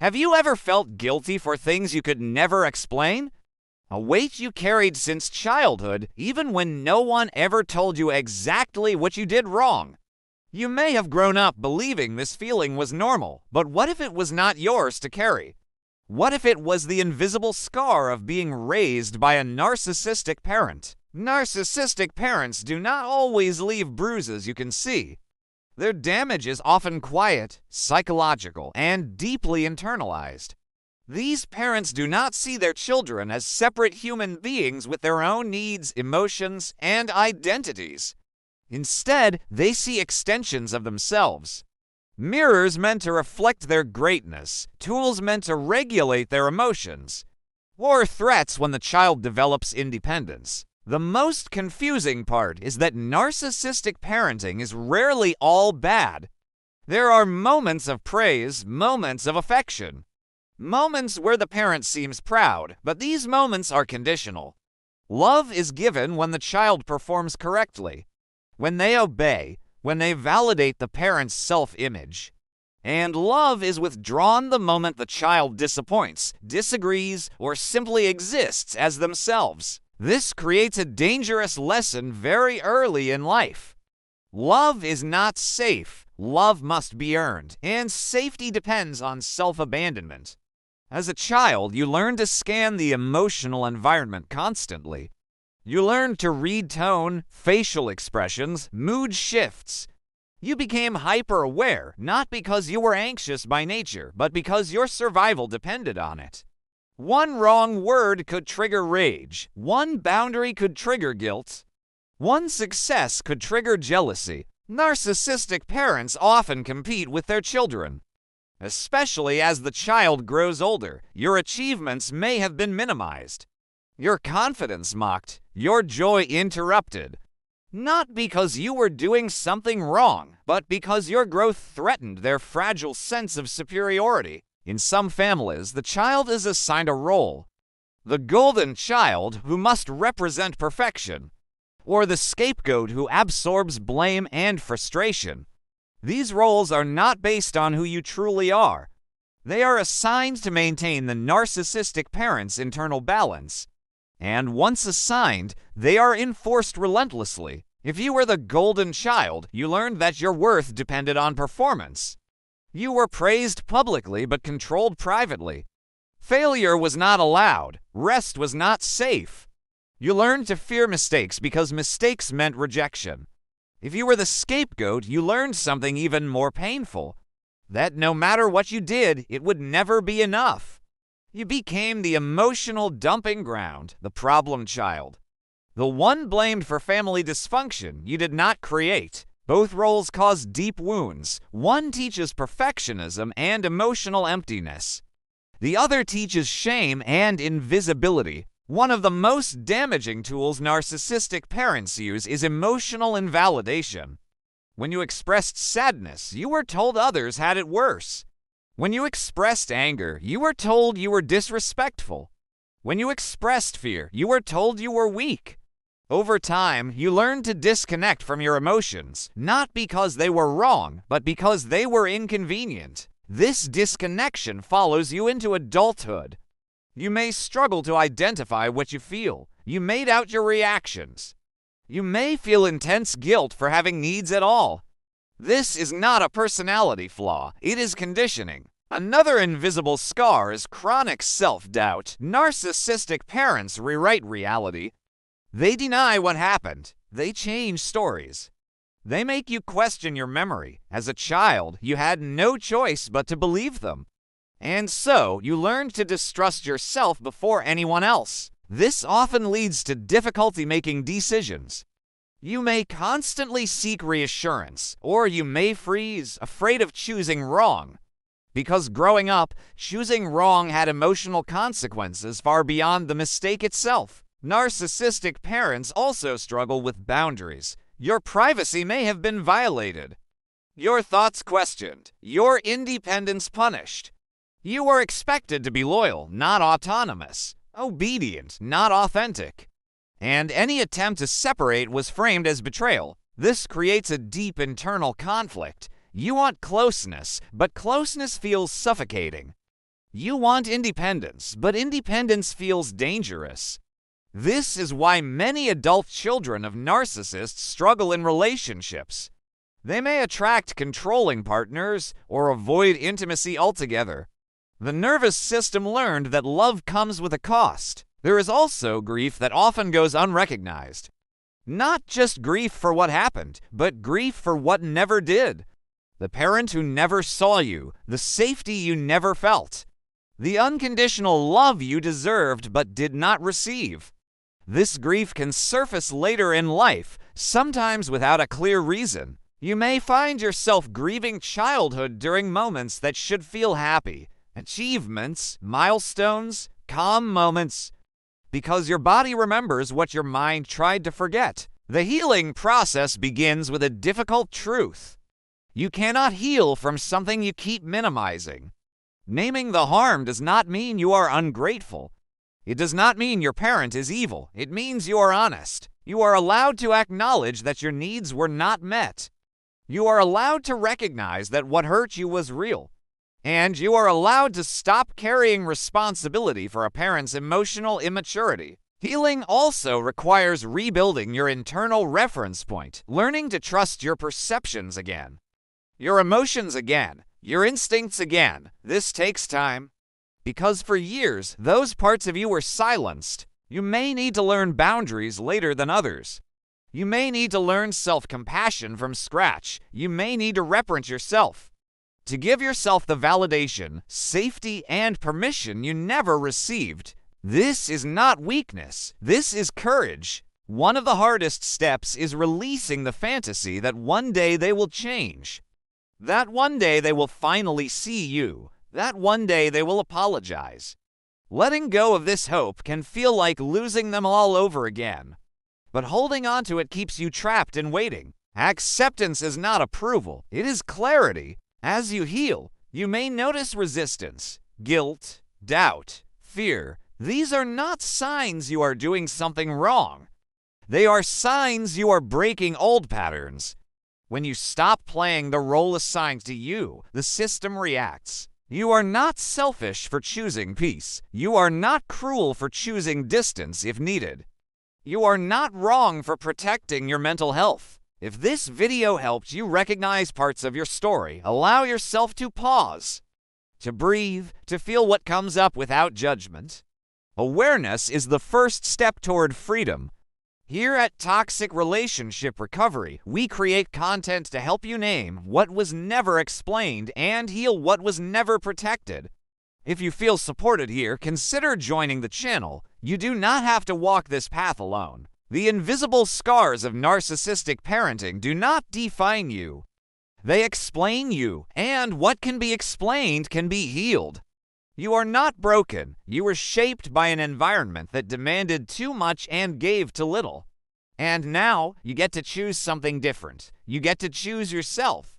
Have you ever felt guilty for things you could never explain? A weight you carried since childhood, even when no one ever told you exactly what you did wrong. You may have grown up believing this feeling was normal, but what if it was not yours to carry? What if it was the invisible scar of being raised by a narcissistic parent? Narcissistic parents do not always leave bruises you can see. Their damage is often quiet, psychological, and deeply internalized. These parents do not see their children as separate human beings with their own needs, emotions, and identities. Instead, they see extensions of themselves. Mirrors meant to reflect their greatness, tools meant to regulate their emotions, or threats when the child develops independence. The most confusing part is that narcissistic parenting is rarely all bad. There are moments of praise, moments of affection, moments where the parent seems proud, but these moments are conditional. Love is given when the child performs correctly, when they obey, when they validate the parent's self-image. And love is withdrawn the moment the child disappoints, disagrees, or simply exists as themselves. This creates a dangerous lesson very early in life. Love is not safe. Love must be earned, and safety depends on self-abandonment. As a child, you learn to scan the emotional environment constantly. You learn to read tone, facial expressions, mood shifts. You became hyper-aware, not because you were anxious by nature, but because your survival depended on it. One wrong word could trigger rage. One boundary could trigger guilt. One success could trigger jealousy. Narcissistic parents often compete with their children. Especially as the child grows older, your achievements may have been minimized, your confidence mocked, your joy interrupted. Not because you were doing something wrong, but because your growth threatened their fragile sense of superiority. In some families, the child is assigned a role: the golden child who must represent perfection, or the scapegoat who absorbs blame and frustration. These roles are not based on who you truly are. They are assigned to maintain the narcissistic parent's internal balance. And once assigned, they are enforced relentlessly. If you were the golden child, you learned that your worth depended on performance. You were praised publicly but controlled privately. Failure was not allowed. Rest was not safe. You learned to fear mistakes because mistakes meant rejection. If you were the scapegoat, you learned something even more painful: that no matter what you did, it would never be enough. You became the emotional dumping ground, the problem child, the one blamed for family dysfunction you did not create. Both roles cause deep wounds. One teaches perfectionism and emotional emptiness. The other teaches shame and invisibility. One of the most damaging tools narcissistic parents use is emotional invalidation. When you expressed sadness, you were told others had it worse. When you expressed anger, you were told you were disrespectful. When you expressed fear, you were told you were weak. Over time, you learned to disconnect from your emotions, not because they were wrong, but because they were inconvenient. This disconnection follows you into adulthood. You may struggle to identify what you feel. You may doubt your reactions. You may feel intense guilt for having needs at all. This is not a personality flaw. It is conditioning. Another invisible scar is chronic self-doubt. Narcissistic parents rewrite reality. They deny what happened. They change stories. They make you question your memory. As a child, you had no choice but to believe them. And so, you learned to distrust yourself before anyone else. This often leads to difficulty making decisions. You may constantly seek reassurance, or you may freeze, afraid of choosing wrong. Because growing up, choosing wrong had emotional consequences far beyond the mistake itself. Narcissistic parents also struggle with boundaries. Your privacy may have been violated, your thoughts questioned, your independence punished. You were expected to be loyal, not autonomous, obedient, not authentic. And any attempt to separate was framed as betrayal. This creates a deep internal conflict. You want closeness, but closeness feels suffocating. You want independence, but independence feels dangerous. This is why many adult children of narcissists struggle in relationships. They may attract controlling partners or avoid intimacy altogether. The nervous system learned that love comes with a cost. There is also grief that often goes unrecognized. Not just grief for what happened, but grief for what never did. The parent who never saw you, the safety you never felt, the unconditional love you deserved but did not receive. This grief can surface later in life, sometimes without a clear reason. You may find yourself grieving childhood during moments that should feel happy, achievements, milestones, calm moments, because your body remembers what your mind tried to forget. The healing process begins with a difficult truth. You cannot heal from something you keep minimizing. Naming the harm does not mean you are ungrateful. It does not mean your parent is evil. It means you are honest. You are allowed to acknowledge that your needs were not met. You are allowed to recognize that what hurt you was real. And you are allowed to stop carrying responsibility for a parent's emotional immaturity. Healing also requires rebuilding your internal reference point, learning to trust your perceptions again, your emotions again, your instincts again. This takes time. Because for years, those parts of you were silenced. You may need to learn boundaries later than others. You may need to learn self-compassion from scratch. You may need to reference yourself, to give yourself the validation, safety, and permission you never received. This is not weakness. This is courage. One of the hardest steps is releasing the fantasy that one day they will change. That one day they will finally see you. That one day they will apologize. Letting go of this hope can feel like losing them all over again. But holding on to it keeps you trapped in waiting. Acceptance is not approval. It is clarity. As you heal, you may notice resistance, guilt, doubt, fear. These are not signs you are doing something wrong. They are signs you are breaking old patterns. When you stop playing the role assigned to you, the system reacts. You are not selfish for choosing peace. You are not cruel for choosing distance if needed. You are not wrong for protecting your mental health. If this video helped you recognize parts of your story, allow yourself to pause, to breathe, to feel what comes up without judgment. Awareness is the first step toward freedom. Here at Toxic Relationship Recovery, we create content to help you name what was never explained and heal what was never protected. If you feel supported here, consider joining the channel. You do not have to walk this path alone. The invisible scars of narcissistic parenting do not define you. They explain you, and what can be explained can be healed. You are not broken. You were shaped by an environment that demanded too much and gave too little. And now, you get to choose something different. You get to choose yourself.